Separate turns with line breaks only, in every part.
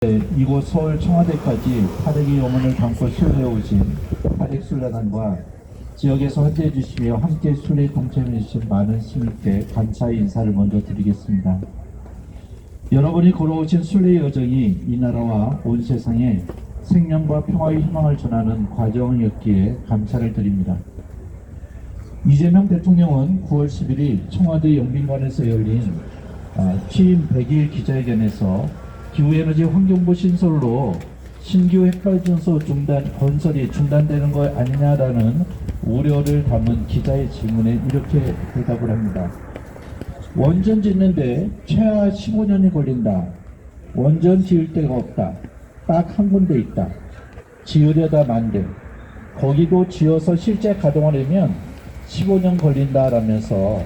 이곳 서울 청와대까지 탈핵의 영혼을 담고 수료해 오신 탈핵순례단과 지역에서 헌재해 주시며 함께 순례에 동참해 주신 많은 시민께 감사의 인사를 먼저 드리겠습니다. 여러분이 걸어오신 순례의 여정이 이 나라와 온 세상에 생명과 평화의 희망을 전하는 과정이었기에 감사를 드립니다. 이재명 대통령은 9월 11일 청와대 영빈관에서 열린 취임 100일 기자회견에서 기후에너지 환경부 신설로 신규 핵발전소 건설이 중단되는 것 아니냐라는 우려를 담은 기자의 질문에 이렇게 대답을 합니다. 원전 짓는데 최하 15년이 걸린다. 원전 지을 데가 없다. 딱 한 군데 있다. 지으려다 만대. 거기도 지어서 실제 가동하려면 15년 걸린다라면서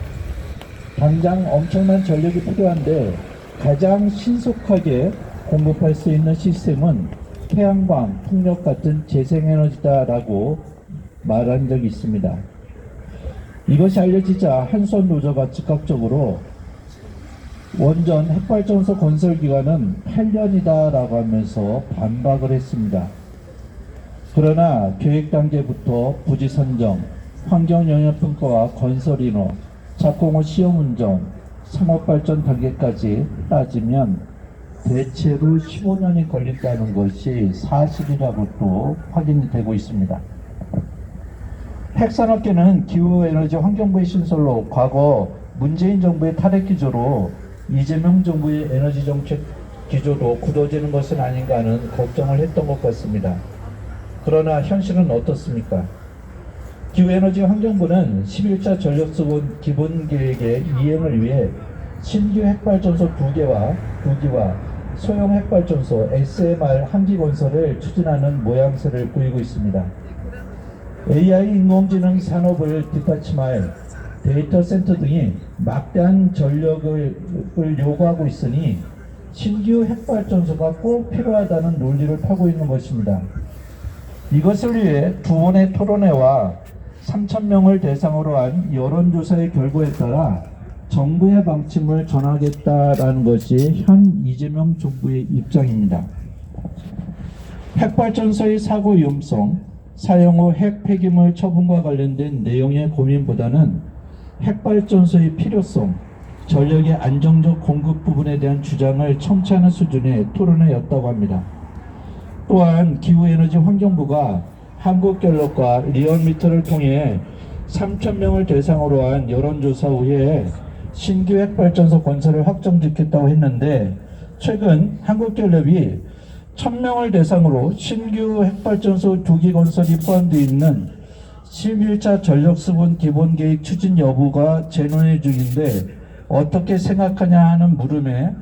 당장 엄청난 전력이 필요한데 가장 신속하게 공급할 수 있는 시스템은 태양광, 풍력 같은 재생에너지다라고 말한 적이 있습니다. 이것이 알려지자 한수원 노조가 즉각적으로 원전 핵발전소 건설 기간은 8년이다라고 하면서 반박을 했습니다. 그러나 계획 단계부터 부지 선정, 환경영향평가와 건설 인허, 착공 후 시험운전, 상업발전 단계까지 따지면 대체로 15년이 걸린다는 것이 사실이라고 또 확인이 되고 있습니다. 핵산업계는 기후에너지 환경부의 신설로 과거 문재인 정부의 탈핵 기조로 이재명 정부의 에너지 정책 기조도 굳어지는 것은 아닌가 하는 걱정을 했던 것 같습니다. 그러나 현실은 어떻습니까? 기후에너지 환경부는 11차 전력수분 기본계획의 이행을 위해 신규 핵발전소 2기와 소형 핵발전소 SMR 1기 건설을 추진하는 모양새를 보이고 있습니다. AI 인공지능 산업을 뒷받침할 데이터 센터 등이 막대한 전력을 요구하고 있으니 신규 핵발전소가 꼭 필요하다는 논리를 펴고 있는 것입니다. 이것을 위해 두 번의 토론회와 3,000명을 대상으로 한 여론조사의 결과에 따라 정부의 방침을 전하겠다라는 것이 현 이재명 정부의 입장입니다. 핵발전소의 사고 위험성, 사용 후 핵 폐기물 처분과 관련된 내용의 고민보다는 핵발전소의 필요성, 전력의 안정적 공급 부분에 대한 주장을 청취하는 수준의 토론회였다고 합니다. 또한 기후에너지 환경부가 한국갤럽과 리얼미터를 통해 3,000명을 대상으로 한 여론조사 후에 신규 핵발전소 건설을 확정짓겠다고 했는데 최근 한국갤럽이 1,000명을 대상으로 신규 핵발전소 2기 건설이 포함되어 있는 11차 전력수분 기본계획 추진 여부가 재논의 중인데 어떻게 생각하냐 하는 물음에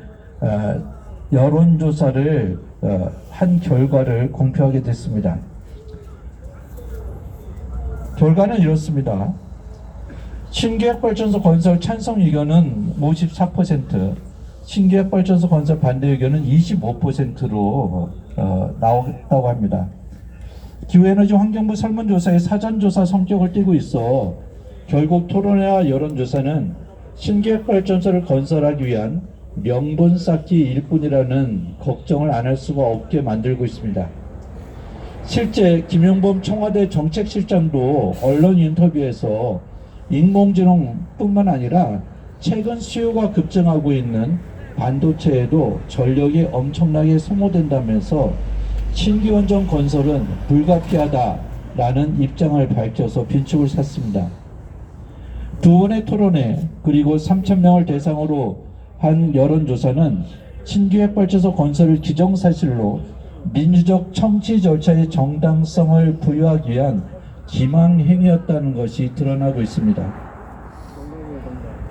여론조사를 한 결과를 공표하게 됐습니다. 결과는 이렇습니다. 신규 핵발전소 건설 찬성 의견은 54%, 신규 핵발전소 건설 반대 의견은 25%로 나왔다고 합니다. 기후에너지 환경부 설문조사의 사전조사 성격을 띠고 있어 결국 토론회와 여론조사는 신규 핵발전소를 건설하기 위한 명분 쌓기일 뿐이라는 걱정을 안 할 수가 없게 만들고 있습니다. 실제 김용범 청와대 정책실장도 언론 인터뷰에서 인공지능뿐만 아니라 최근 수요가 급증하고 있는 반도체에도 전력이 엄청나게 소모된다면서 신규 원전 건설은 불가피하다라는 입장을 밝혀서 빈축을 샀습니다. 두 번의 토론회 그리고 3,000명을 대상으로 한 여론조사는 신규 핵발전소 건설을 기정사실로 민주적 청취 절차의 정당성을 부여하기 위한 기망행위였다는 것이 드러나고 있습니다.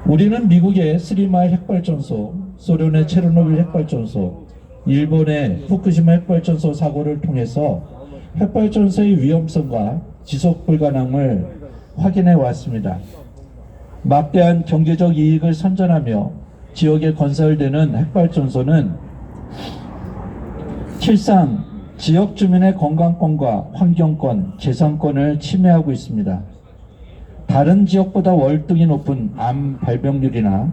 우리는 미국의 스리마일 핵발전소, 소련의 체르노빌 핵발전소, 일본의 후쿠시마 핵발전소 사고를 통해서 핵발전소의 위험성과 지속 불가능을 확인해 왔습니다. 막대한 경제적 이익을 선전하며 지역에 건설되는 핵발전소는 실상 지역 주민의 건강권과 환경권, 재산권을 침해하고 있습니다. 다른 지역보다 월등히 높은 암 발병률이나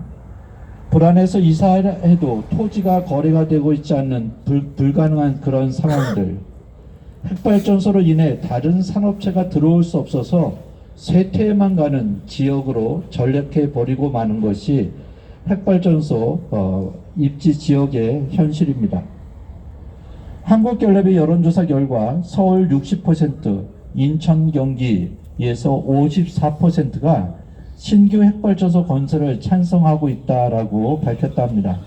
불안해서 이사해도 토지가 거래가 되고 있지 않는 불가능한 그런 상황들, 핵발전소로 인해 다른 산업체가 들어올 수 없어서 쇠퇴에만 가는 지역으로 전략해 버리고 마는 것이 핵발전소 입지 지역의 현실입니다. 한국갤럽의 여론조사 결과 서울 60%, 인천, 경기에서 54%가 신규 핵발전소 건설을 찬성하고 있다라고 밝혔답니다.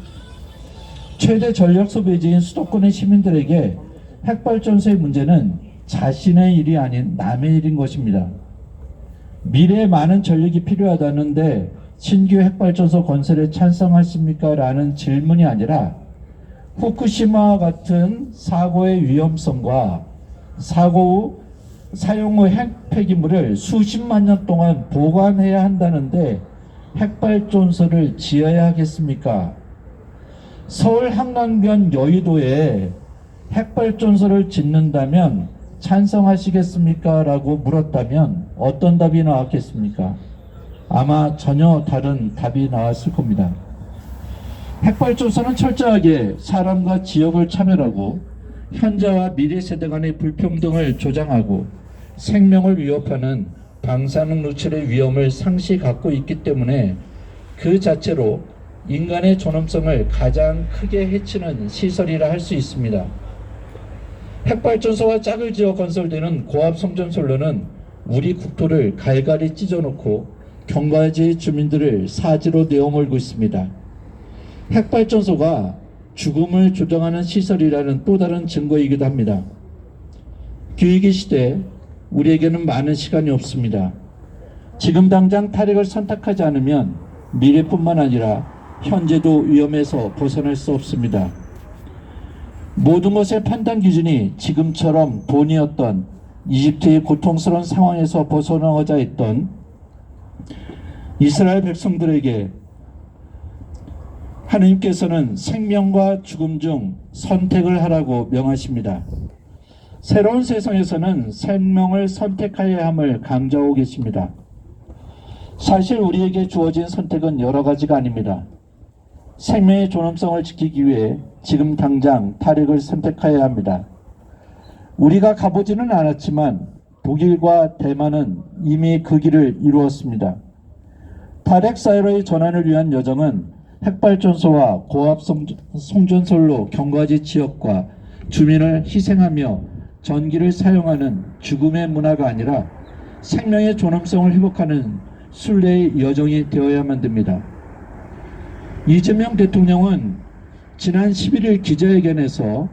최대 전력 소비지인 수도권의 시민들에게 핵발전소의 문제는 자신의 일이 아닌 남의 일인 것입니다. 미래에 많은 전력이 필요하다는데 신규 핵발전소 건설에 찬성하십니까? 라는 질문이 아니라 후쿠시마와 같은 사고의 위험성과 사고 후 사용 후 핵 폐기물을 수십만 년 동안 보관해야 한다는데 핵발전소를 지어야 하겠습니까? 서울 한강변 여의도에 핵발전소를 짓는다면 찬성하시겠습니까? 라고 물었다면 어떤 답이 나왔겠습니까? 아마 전혀 다른 답이 나왔을 겁니다. 핵발전소는 철저하게 사람과 지역을 차별하고 현재와 미래 세대 간의 불평등을 조장하고 생명을 위협하는 방사능 누출의 위험을 상시 갖고 있기 때문에 그 자체로 인간의 존엄성을 가장 크게 해치는 시설이라 할 수 있습니다. 핵발전소와 짝을 지어 건설되는 고압 송전솔로는 우리 국토를 갈갈이 찢어놓고 경과지의 주민들을 사지로 내어몰고 있습니다. 핵발전소가 죽음을 조장하는 시설이라는 또 다른 증거이기도 합니다. 기후위기 시대 우리에게는 많은 시간이 없습니다. 지금 당장 탈핵을 선택하지 않으면 미래뿐만 아니라 현재도 위험에서 벗어날 수 없습니다. 모든 것의 판단 기준이 지금처럼 돈이었던 이집트의 고통스러운 상황에서 벗어나고자 했던 이스라엘 백성들에게 하느님께서는 생명과 죽음 중 선택을 하라고 명하십니다. 새로운 세상에서는 생명을 선택해야 함을 강조하고 계십니다. 사실 우리에게 주어진 선택은 여러 가지가 아닙니다. 생명의 존엄성을 지키기 위해 지금 당장 탈핵을 선택해야 합니다. 우리가 가보지는 않았지만 독일과 대만은 이미 그 길을 이루었습니다. 탈핵 사회로의 전환을 위한 여정은 핵발전소와 고압 송전솔로 경과지 지역과 주민을 희생하며 전기를 사용하는 죽음의 문화가 아니라 생명의 존엄성을 회복하는 순례의 여정이 되어야만 됩니다. 이재명 대통령은 지난 11일 기자회견에서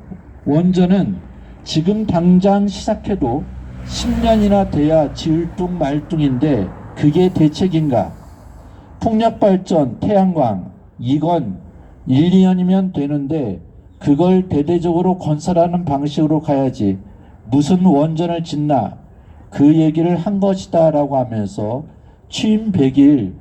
원전은 지금 당장 시작해도 10년이나 돼야 질뚱말뚱인데 그게 대책인가? 풍력발전, 태양광 이건 1, 2년이면 되는데 그걸 대대적으로 건설하는 방식으로 가야지 무슨 원전을 짓나 그 얘기를 한 것이다 라고 하면서 취임 100일